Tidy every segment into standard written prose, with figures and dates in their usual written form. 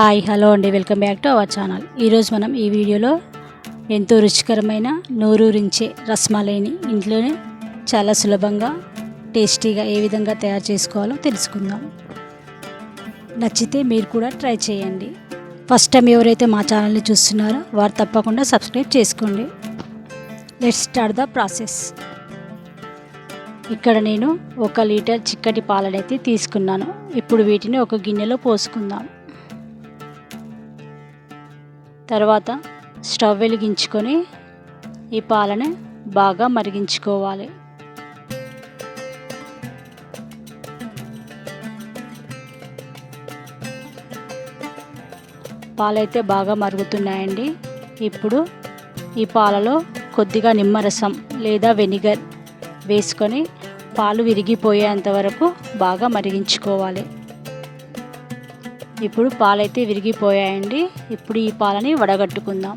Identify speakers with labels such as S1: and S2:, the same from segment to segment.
S1: Hi hello అండి, welcome back to our channel. ఈరోజు మనం ఈ వీడియోలో ఎంతో రుచికరమైన నోరూరించే రస్మలైని ఇంట్లోనే చాలా సులభంగా టేస్టీగా ఏ విధంగా తయారు చేసుకోవాలో తెలుసుకుందాం. నచ్చితే మీరు కూడా ట్రై చేయండి. ఫస్ట్ టైం ఎవరైతే మా ఛానల్ని చూస్తున్నారో వారు తప్పకుండా సబ్స్క్రైబ్ చేసుకోండి. Let's start the process. ఇక్కడ నేను 1 లీటర్ చిక్కటి పాలనైతే తీసుకున్నాను. ఇప్పుడు వీటిని ఒక గిన్నెలో పోసుకుందాం. తర్వాత స్టవ్ వెలిగించుకొని ఈ పాలను బాగా మరిగించుకోవాలి. పాలైతే బాగా మరుగుతున్నాయండి. ఇప్పుడు ఈ పాలలో కొద్దిగా నిమ్మరసం లేదా వెనిగర్ వేసుకొని పాలు విరిగిపోయేంత వరకు బాగా మరిగించుకోవాలి. ఇప్పుడు పాలైతే విరిగిపోయాయండి. ఇప్పుడు ఈ పాలని వడగట్టుకుందాం.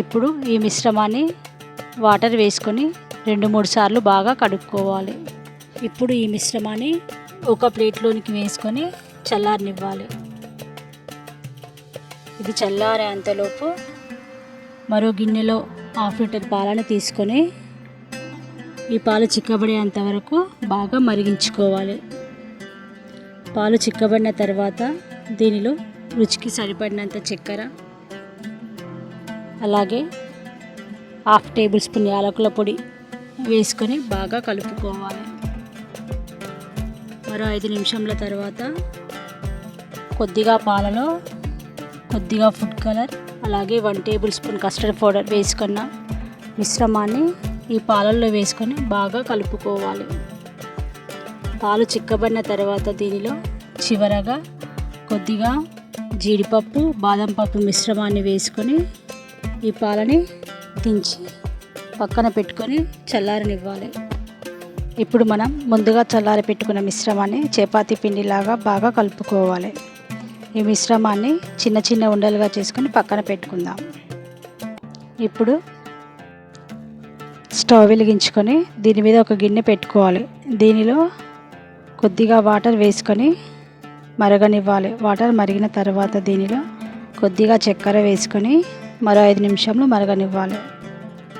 S1: ఇప్పుడు ఈ మిశ్రమాన్ని వాటర్ వేసుకొని 2-3 సార్లు బాగా కడుక్కోవాలి. ఇప్పుడు ఈ మిశ్రమాన్ని ఒక ప్లేట్లోనికి వేసుకొని చల్లారనివ్వాలి. ఇది చల్లారేంతలోపు మరో గిన్నెలో 1/2 లీటర్ పాలను తీసుకొని ఈ పాలు చిక్కబడేంత వరకు బాగా మరిగించుకోవాలి. పాలు చిక్కబడిన తర్వాత దీనిలో రుచికి సరిపడినంత చక్కెర, అలాగే 1/2 టేబుల్ స్పూన్ యాలకుల పొడి వేసుకొని బాగా కలుపుకోవాలి. మరో 5 నిమిషాల తర్వాత కొద్దిగా పాలలో కొద్దిగా ఫుడ్ కలర్, అలాగే 1 టేబుల్ స్పూన్ కస్టర్డ్ పౌడర్ వేసుకున్న మిశ్రమాన్ని ఈ పాలల్లో వేసుకొని బాగా కలుపుకోవాలి. పాలు చిక్కబడిన తర్వాత దీనిలో చివరగా కొద్దిగా జీడిపప్పు, బాదం పప్పు మిశ్రమాన్ని వేసుకొని ఈ పాలని దించి పక్కన పెట్టుకొని చల్లారనివ్వాలి. ఇప్పుడు మనం ముందుగా చల్లారి పెట్టుకున్న మిశ్రమాన్ని చపాతీ పిండిలాగా బాగా కలుపుకోవాలి. ఈ మిశ్రమాన్ని చిన్న చిన్న ఉండలుగా చేసుకొని పక్కన పెట్టుకుందాం. ఇప్పుడు స్టవ్ వెలిగించుకొని దీని మీద ఒక గిన్నె పెట్టుకోవాలి. దీనిలో కొద్దిగా వాటర్ వేసుకొని మరగనివ్వాలి. వాటర్ మరిగిన తర్వాత దీనిలో కొద్దిగా చక్కెర వేసుకొని మరో 5 నిమిషాలు మరగనివ్వాలి.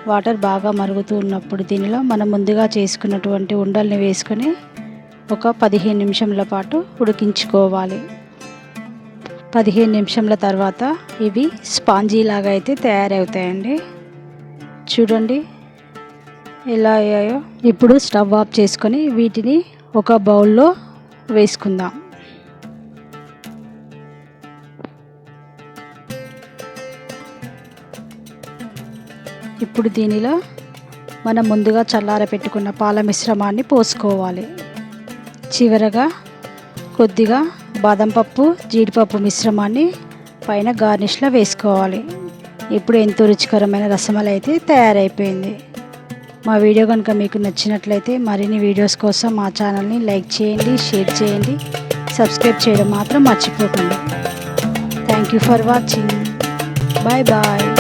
S1: వాటర్ బాగా మరుగుతూ ఉన్నప్పుడు దీనిలో మనం ముందుగా చేసుకున్నటువంటి ఉండల్ని వేసుకొని ఒక 15 నిమిషాల పాటు ఉడికించుకోవాలి. 15 నిమిషాల తర్వాత ఇవి స్పాంజీ లాగా అయితే తయారవుతాయండి. చూడండి ఎలా అయ్యాయో. ఇప్పుడు స్టవ్ ఆఫ్ చేసుకొని వీటిని ఒక బౌల్లో వేసుకుందాం. ఇప్పుడు దీనిలో మనం ముందుగా చల్లార పెట్టుకున్న పాల మిశ్రమాన్ని పోసుకోవాలి. చివరగా కొద్దిగా బాదం పప్పు, జీడిపప్పు మిశ్రమాన్ని పైన గార్నిష్లో వేసుకోవాలి. ఇప్పుడు ఎంతో రుచికరమైన రసమలై అయితే తయారైపోయింది. మా వీడియో కనుక మీకు నచ్చినట్లయితే మరిన్ని వీడియోస్ కోసం మా ఛానల్ని లైక్ చేయండి, షేర్ చేయండి, సబ్స్క్రైబ్ చేయడం మాత్రం మర్చిపోకండి. Thank you for watching. Bye bye.